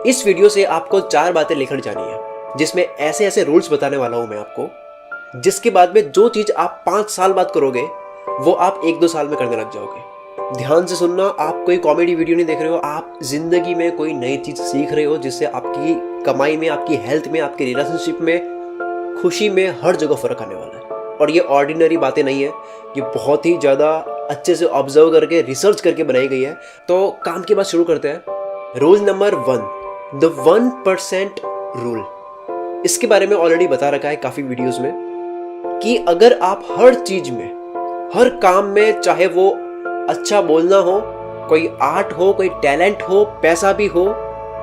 इस वीडियो से आपको 4 बातें लेकर जानी है, जिसमें ऐसे ऐसे रूल्स बताने वाला हूं मैं आपको, जिसके बाद में जो चीज आप 5 साल बाद करोगे वो आप 1-2 साल में करने लग जाओगे। ध्यान से सुनना, आप कोई कॉमेडी वीडियो नहीं देख रहे हो, आप जिंदगी में कोई नई चीज सीख रहे हो, जिससे आपकी कमाई में, आपकी हेल्थ में, आपकी रिलेशनशिप में, खुशी में, हर जगह फर्क आने वाला है। और ये ऑर्डिनरी बातें नहीं है, ये बहुत ही ज़्यादा अच्छे से ऑब्जर्व करके, रिसर्च करके बनाई गई है। तो काम की बात शुरू करते हैं। Rule number 1, the 1% rule. इसके बारे में ऑलरेडी बता रखा है काफ़ी वीडियोस में कि अगर आप हर चीज में, हर काम में, चाहे वो अच्छा बोलना हो, कोई आर्ट हो, कोई टैलेंट हो, पैसा भी हो,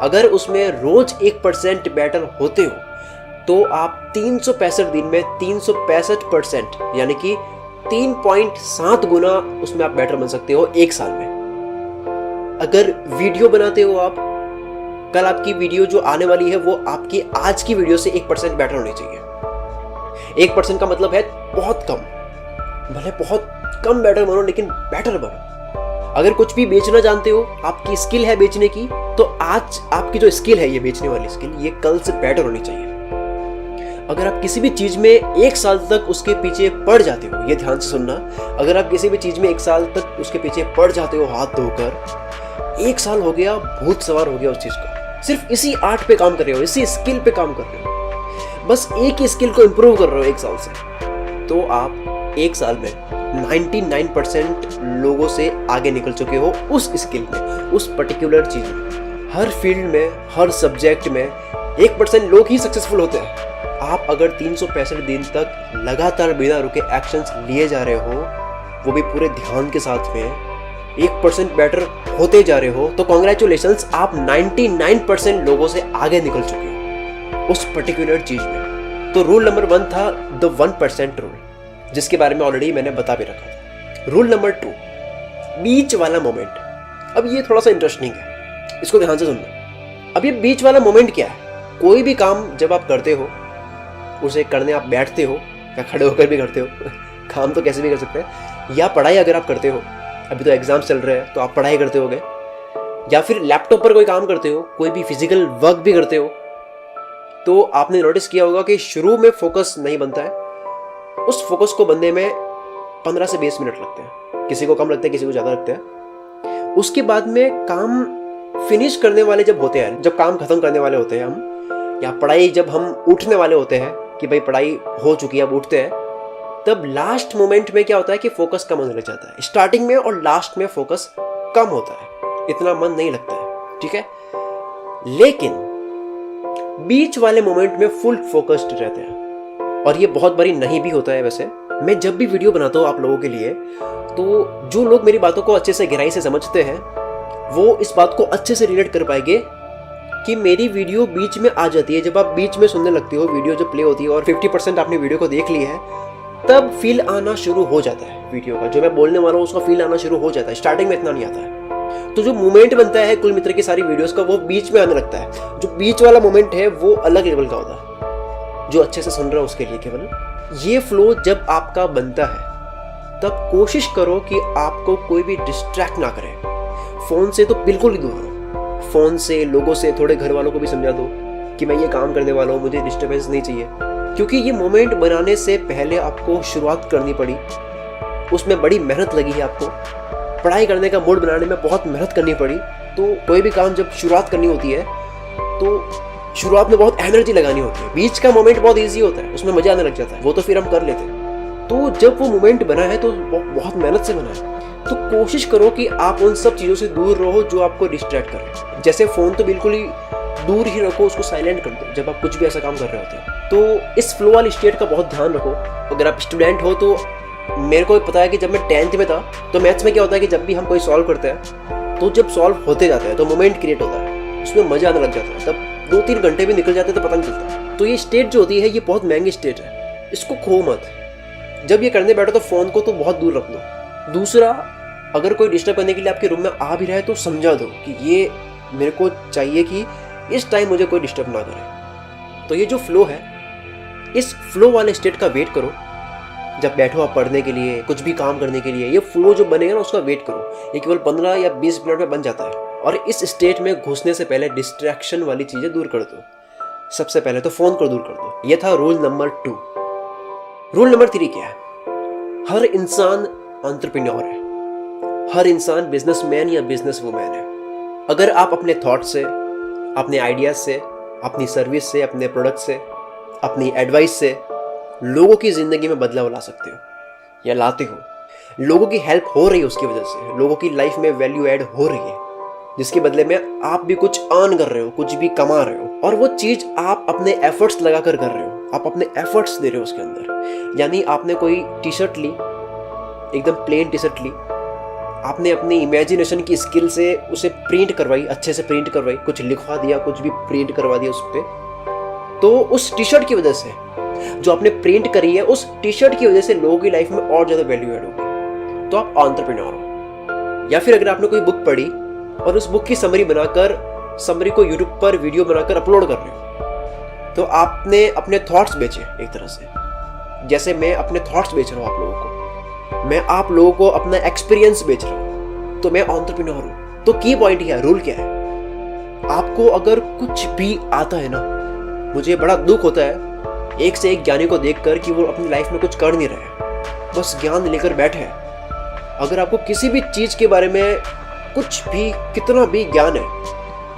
अगर उसमें रोज 1% बेटर होते हो तो आप 365 दिन में 365% यानी कि 3.7 गुना उसमें आप बेटर बन सकते हो 1 साल में। अगर वीडियो बनाते हो आप, कल आपकी वीडियो जो आने वाली है वो आपकी आज की वीडियो से 1% बेटर होनी चाहिए। 1% का मतलब है बहुत कम, भले बहुत कम बेटर बनो लेकिन बेटर बनो। अगर कुछ भी बेचना जानते हो, आपकी स्किल है बेचने की, तो आज आपकी जो स्किल है, ये बेचने वाली स्किल, ये कल से बेटर होनी चाहिए। अगर आप किसी भी चीज में 1 साल तक उसके पीछे पड़ जाते हो, ये ध्यान से सुनना, अगर आप किसी भी चीज में 1 साल तक उसके पीछे पड़ जाते हो हाथ धोकर, 1 साल हो गया, भूत सवार हो गया उस चीज का, सिर्फ इसी आर्ट पे काम कर रहे हो, इसी स्किल पे काम कर रहे हो, बस एक ही स्किल को इंप्रूव कर रहे हो 1 साल से, तो आप 1 साल में 99% लोगों से आगे निकल चुके हो उस स्किल में, उस पर्टिकुलर चीज में। हर फील्ड में, हर सब्जेक्ट में 1% लोग ही सक्सेसफुल होते हैं। आप अगर 365 दिन तक लगातार बिना रुके एक्शंस लिए जा रहे हो, वो भी पूरे ध्यान के साथ में, 1% बेटर होते जा रहे हो, तो कॉन्ग्रेचुलेशंस, आप 99% लोगों से आगे निकल चुके हो उस पर्टिकुलर चीज में। तो रूल नंबर 1 था द 1% रूल, जिसके बारे में ऑलरेडी मैंने बता भी रखा था। रूल नंबर 2, बीच वाला मोमेंट। अब ये थोड़ा सा इंटरेस्टिंग है, इसको ध्यान से सुनना। अब ये बीच वाला मोमेंट क्या है? कोई भी काम जब आप करते हो, उसे करने आप बैठते हो या खड़े होकर भी करते हो, काम तो कैसे भी कर सकते हैं, या पढ़ाई अगर आप करते हो, अभी तो एग्जाम्स चल रहे हैं तो आप पढ़ाई करते होगे, या फिर लैपटॉप पर कोई काम करते हो, कोई भी फिजिकल वर्क भी करते हो, तो आपने नोटिस किया होगा कि शुरू में फोकस नहीं बनता है। उस फोकस को बनने में 15 से 20 मिनट लगते हैं, किसी को कम लगते हैं, किसी को ज़्यादा लगते हैं। उसके बाद में काम फिनिश करने वाले जब होते हैं, जब काम खत्म करने वाले होते हैं हम, या पढ़ाई जब हम उठने वाले होते हैं कि भाई पढ़ाई हो चुकी है, अब उठते हैं, तब लास्ट मोमेंट में क्या होता है कि फोकस कम होने लग जाता है। स्टार्टिंग में और लास्ट में फोकस कम होता है, इतना मन नहीं लगता है, ठीक है। लेकिन बीच वाले मोमेंट में फुल फोकस्ड रहते हैं, और ये बहुत बारी नहीं भी होता है। वैसे मैं जब भी वीडियो बनाता हूँ आप लोगों के लिए, तो जो लोग मेरी बातों को अच्छे से गहराई से समझते हैं, वो इस बात को अच्छे से रिलेट कर पाएंगे कि मेरी वीडियो बीच में आ जाती है। जब आप बीच में सुनने लगते हो, वीडियो जब प्ले होती है और 50% आपने वीडियो को देख लिया है, तब फील आना शुरू हो जाता है वीडियो का, जो मैं बोलने वाला हूँ उसका फील आना शुरू हो जाता है। स्टार्टिंग में इतना नहीं आता है। तो जो मोमेंट बनता है कुल मित्र की सारी वीडियोस का, वो बीच में आने लगता है। जो बीच वाला मोमेंट है वो अलग लेवल का होता है, जो अच्छे से सुन रहा है उसके लिए केवल। ये फ्लो जब आपका बनता है, तब कोशिश करो कि आपको कोई भी डिस्ट्रैक्ट ना करे। फोन से तो बिल्कुल ही दूर रहो, फोन से, लोगों से, थोड़े घर वालों को भी समझा दो कि मैं ये काम करने वाला हूँ, मुझे डिस्टर्बेंस नहीं चाहिए। क्योंकि ये मोमेंट बनाने से पहले आपको शुरुआत करनी पड़ी, उसमें बड़ी मेहनत लगी है आपको। पढ़ाई करने का मूड बनाने में बहुत मेहनत करनी पड़ी। तो कोई भी काम जब शुरुआत करनी होती है, तो शुरुआत में बहुत एनर्जी लगानी होती है। बीच का मोमेंट बहुत ईजी होता है, उसमें मजा आने लग जाता है, वो तो फिर हम कर लेते हैं। तो जब वो मोमेंट बना है तो बहुत मेहनत से बना है। तो कोशिश करो कि आप उन सब चीज़ों से दूर रहो जो आपको डिस्ट्रैक्ट करें। जैसे फ़ोन तो बिल्कुल ही दूर ही रखो, उसको साइलेंट कर दो जब आप कुछ भी ऐसा काम कर रहे होते हैं। तो इस फ्लो वाली स्टेट का बहुत ध्यान रखो। अगर आप स्टूडेंट हो तो मेरे को पता है कि जब मैं 10th में था, तो मैथ्स में क्या होता है कि जब भी हम कोई सॉल्व करते हैं, तो जब सॉल्व होते जाता है तो मोमेंट क्रिएट होता है, उसमें मज़ा आने लग जाता है। तब 2-3 घंटे भी निकल जाते हैं तो पता नहीं चलता। तो ये स्टेट जो होती है, ये बहुत महंगी स्टेट है, इसको खो मत। जब ये करने बैठो तो फ़ोन को तो बहुत दूर रख दो। दूसरा, अगर कोई डिस्टर्ब करने के लिए आपके रूम में आ भी रहा है तो समझा दो कि ये मेरे को चाहिए कि इस टाइम मुझे कोई डिस्टर्ब ना करे। तो ये जो फ्लो है, इस फ्लो वाले स्टेट का वेट करो। जब बैठो आप पढ़ने के लिए, कुछ भी काम करने के लिए, ये फ्लो जो बनेगा ना, उसका वेट करो। ये केवल 15 या 20 मिनट में बन जाता है और इस स्टेट में घुसने से पहले डिस्ट्रैक्शन वाली चीज़ें दूर कर दो। सबसे पहले तो फ़ोन को दूर कर दो। यह था रूल नंबर 2। रूल नंबर 3 क्या है? हर इंसान एंटरप्रेन्योर है, हर इंसान बिजनेसमैन या बिजनेस वूमैन है। अगर आप अपने थॉट से, अपने आइडियाज़ से, अपनी सर्विस से, अपने प्रोडक्ट से, अपनी एडवाइस से लोगों की ज़िंदगी में बदलाव ला सकते हो या लाते हो, लोगों की हेल्प हो रही है, उसकी वजह से लोगों की लाइफ में वैल्यू ऐड हो रही है, जिसके बदले में आप भी कुछ अर्न कर रहे हो, कुछ भी कमा रहे हो, और वो चीज़ आप अपने एफर्ट्स लगाकर कर रहे हो, आप अपने एफर्ट्स दे रहे हो उसके अंदर। यानी आपने कोई टी शर्ट ली, एकदम प्लेन टी शर्ट ली, आपने अपनी इमेजिनेशन की स्किल से उसे प्रिंट करवाई, अच्छे से प्रिंट करवाई, कुछ लिखवा दिया, कुछ भी प्रिंट करवा दिया उस पर, तो उस टी शर्ट की वजह से जो आपने प्रिंट करी है, उस टी शर्ट की वजह से लोगों की लाइफ में और ज़्यादा वैल्यू ऐड होगी, तो आप एंटरप्रेन्योर हो। या फिर अगर आपने कोई बुक पढ़ी और उस बुक की समरी बनाकर, समरी को यूट्यूब पर वीडियो बनाकर अपलोड कर रहे हो, तो आपने अपने थॉट्स बेचे एक तरह से। जैसे मैं अपने थॉट्स बेच रहा हूँ आप लोगों को, मैं आप लोगों को अपना एक्सपीरियंस बेच रहा हूँ, तो मैं एंटरप्रेन्योर हूँ। तो की पॉइंट क्या है, रूल क्या है? आपको अगर कुछ भी आता है ना, मुझे बड़ा दुख होता है एक से एक ज्ञानी को देखकर कि वो अपनी लाइफ में कुछ कर नहीं रहे, बस ज्ञान लेकर बैठे हैं। अगर आपको किसी भी चीज़ के बारे में कुछ भी, कितना भी ज्ञान है,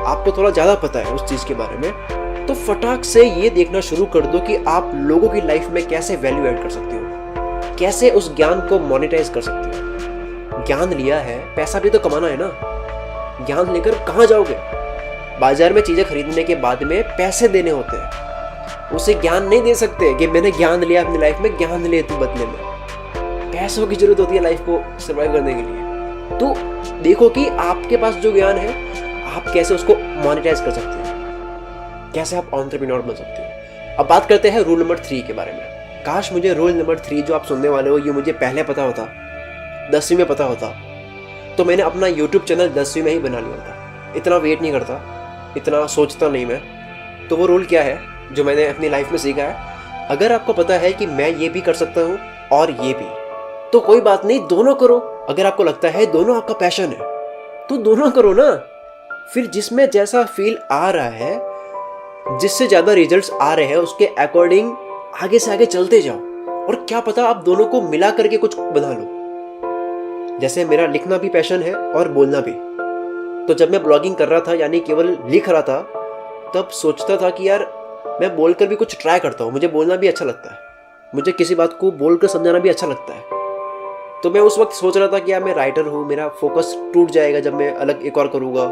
आपको थोड़ा ज़्यादा पता है उस चीज़ के बारे में, तो फटाक से ये देखना शुरू कर दो कि आप लोगों की लाइफ में कैसे वैल्यू ऐड कर सकते हो, कैसे उस ज्ञान को मोनेटाइज कर सकते हो। ज्ञान लिया है, पैसा भी तो कमाना है ना। ज्ञान लेकर कहाँ जाओगे? बाजार में चीज़ें खरीदने के बाद में पैसे देने होते हैं, उसे ज्ञान नहीं दे सकते कि मैंने ज्ञान लिया अपनी लाइफ में, ज्ञान ले तू बदले में। पैसों की जरूरत होती है लाइफ को सर्वाइव करने के लिए। तो देखो कि आपके पास जो ज्ञान है, आप कैसे उसको मोनेटाइज कर सकते हो, कैसे आप एंटरप्रेन्योर बन सकते हो। अब बात करते हैं रूल नंबर 3 के बारे में। काश मुझे रूल नंबर 3 जो आप सुनने वाले हो, ये मुझे पहले पता होता, 10वीं में पता होता, तो मैंने अपना यूट्यूब चैनल 10वीं में ही बना लिया होता। इतना वेट नहीं करता, इतना सोचता नहीं मैं। तो वो रूल क्या है जो मैंने अपनी लाइफ में सीखा है? अगर आपको पता है कि मैं ये भी कर सकता हूँ और ये भी, तो कोई बात नहीं, दोनों करो। अगर आपको लगता है दोनों आपका पैशन है, तो दोनों करो ना। फिर जिसमें जैसा फील आ रहा है, जिससे ज़्यादा रिजल्ट्स आ रहे हैं, उसके अकॉर्डिंग आगे से आगे चलते जाओ। और क्या पता आप दोनों को मिला करके कुछ बना लो। जैसे मेरा लिखना भी पैशन है और बोलना भी। तो जब मैं ब्लॉगिंग कर रहा था, यानी केवल लिख रहा था, तब सोचता था कि यार मैं बोलकर भी कुछ ट्राई करता हूँ। मुझे बोलना भी अच्छा लगता है, मुझे किसी बात को बोलकर समझाना भी अच्छा लगता है। तो मैं उस वक्त सोच रहा था कि यार मैं राइटर हूँ, मेरा फोकस टूट जाएगा जब मैं अलग एक और करूँगा,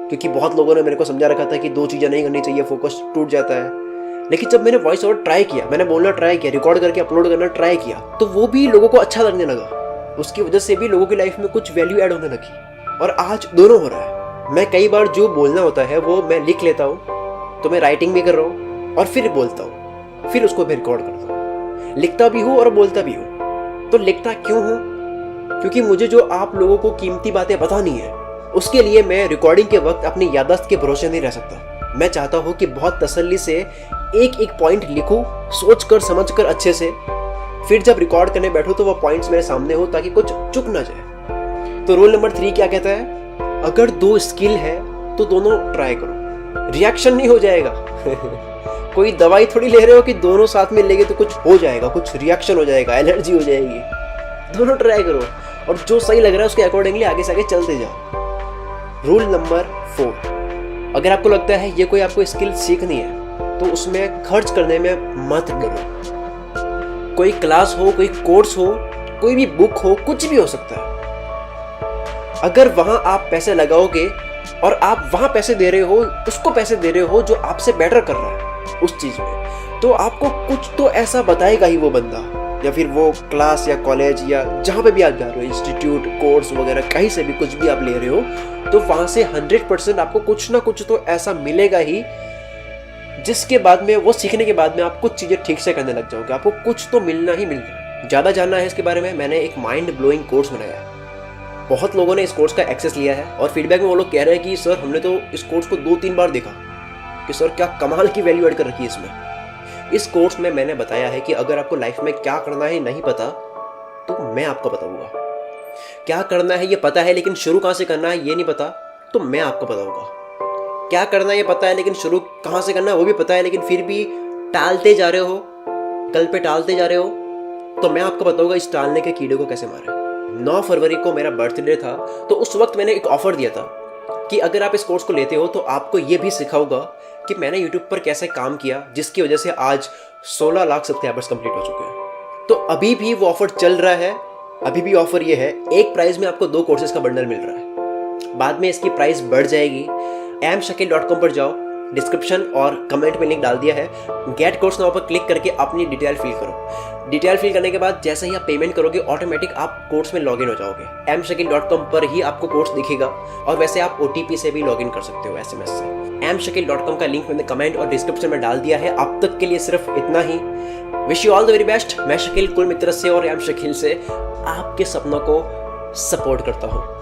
क्योंकि बहुत लोगों ने मेरे को समझा रखा था कि 2 चीज़ें नहीं करनी चाहिए, फोकस टूट जाता है। लेकिन जब मैंने वॉइस ओवर ट्राई किया, मैंने बोलना ट्राई किया, रिकॉर्ड करके अपलोड करना ट्राई किया, तो वो भी लोगों को अच्छा लगने लगा। उसकी वजह से भी लोगों की लाइफ में कुछ वैल्यू ऐड होने लगी। और आज दोनों हो रहा है। मैं कई बार जो बोलना होता है वो मैं लिख लेता हूँ, तो मैं राइटिंग भी कर रहा हूँ और फिर बोलता हूँ, फिर उसको मैं रिकॉर्ड करता हूँ। लिखता भी हूँ और बोलता भी हूँ। तो लिखता क्यों हूँ? क्योंकि मुझे जो आप लोगों को कीमती बातें बतानी है, उसके लिए मैं रिकॉर्डिंग के वक्त अपनी याददाश्त के भरोसे नहीं रह सकता। मैं चाहता हूँ कि बहुत तसल्ली से एक एक पॉइंट लिखूँ, सोच कर समझ कर अच्छे से, फिर जब रिकॉर्ड करने बैठूँ तो वो पॉइंट्स मेरे सामने हो, ताकि कुछ चुक ना जाए। तो रूल नंबर 3 क्या कहता है? अगर 2 स्किल है तो दोनों ट्राई करो। रिएक्शन नहीं हो जाएगा कोई दवाई थोड़ी ले रहे हो कि दोनों साथ में लेंगे तो कुछ हो जाएगा, कुछ रिएक्शन हो जाएगा, एलर्जी हो जाएगी। दोनों ट्राई करो और जो सही लग रहा है उसके अकॉर्डिंगली आगे से आगे चलते जाओ। रूल नंबर 4, अगर आपको लगता है ये कोई आपको स्किल सीखनी है, तो उसमें खर्च करने में मत डरो। कोई क्लास हो, कोई कोर्स हो, कोई भी बुक हो, कुछ भी हो सकता है। अगर वहां आप पैसे लगाओगे और आप वहां पैसे दे रहे हो, उसको पैसे दे रहे हो जो आपसे बेटर कर रहा है उस चीज में, तो आपको कुछ तो ऐसा बताएगा ही वो बंदा, या फिर वो क्लास या कॉलेज या जहाँ पे भी आप जा रहे हो, इंस्टीट्यूट, कोर्स वगैरह, कहीं से भी कुछ भी आप ले रहे हो, तो वहां से 100% आपको कुछ ना कुछ तो ऐसा मिलेगा ही, जिसके बाद में, वो सीखने के बाद में आप कुछ चीजें ठीक से करने लग जाओगे। आपको कुछ तो मिलना ही मिलना है। ज्यादा जानना है इसके बारे में, मैंने एक माइंड ब्लोइंग कोर्स बनाया है। बहुत लोगों ने इस कोर्स का एक्सेस लिया है और फीडबैक में वो लोग कह रहे हैं कि सर हमने तो इस कोर्स को 2-3 बार देखा कि सर क्या कमाल की वैल्यू ऐड कर रखी है इसमें। इस कोर्स में मैंने बताया है कि अगर आपको लाइफ में क्या करना है नहीं पता, तो मैं आपको बताऊंगा। क्या करना है ये पता है, लेकिन शुरू कहाँ से करना है ये नहीं पता, तो तो मैं आपको बताऊंगा। क्या करना है ये पता है, लेकिन शुरू कहाँ से करना है वो भी पता है, लेकिन फिर भी टालते जा रहे हो, कल पे टालते जा रहे हो। तो मैं आपको बताऊंगा इस टालने के कीड़े को कैसे मारे। 9 फरवरी को मेरा बर्थडे था, तो उस वक्त मैंने एक ऑफर दिया था कि अगर आप इस कोर्स को लेते हो तो आपको ये भी सिखाऊंगा कि मैंने यूट्यूब पर कैसे काम किया, जिसकी वजह से आज 16 लाख सब्सक्राइबर्स कंप्लीट हो चुके हैं। तो अभी भी वो ऑफर चल रहा है। अभी भी ऑफर ये है, एक प्राइस में आपको 2 कोर्सेज का बंडल मिल रहा है। बाद में इसकी प्राइस बढ़ जाएगी। amshakil.com पर जाओ, डिस्क्रिप्शन और कमेंट में लिंक डाल दिया है। गेट कोर्स नाउ पर क्लिक करके अपनी डिटेल फिल करो। डिटेल फिल करने के बाद जैसे ही आप पेमेंट करोगे ऑटोमेटिक आप कोर्स में लॉगिन हो जाओगे। amshakil.com पर ही आपको कोर्स दिखेगा, और वैसे आप OTP से भी लॉगिन कर सकते हो, SMS से। amshakil.com का लिंक मैंने कमेंट और डिस्क्रिप्शन में डाल दिया है। अब तक के लिए सिर्फ इतना ही। Wish you all the very best. मैं शकील कुल मित्र से और amshakil से आपके सपनों को सपोर्ट करता हूँ।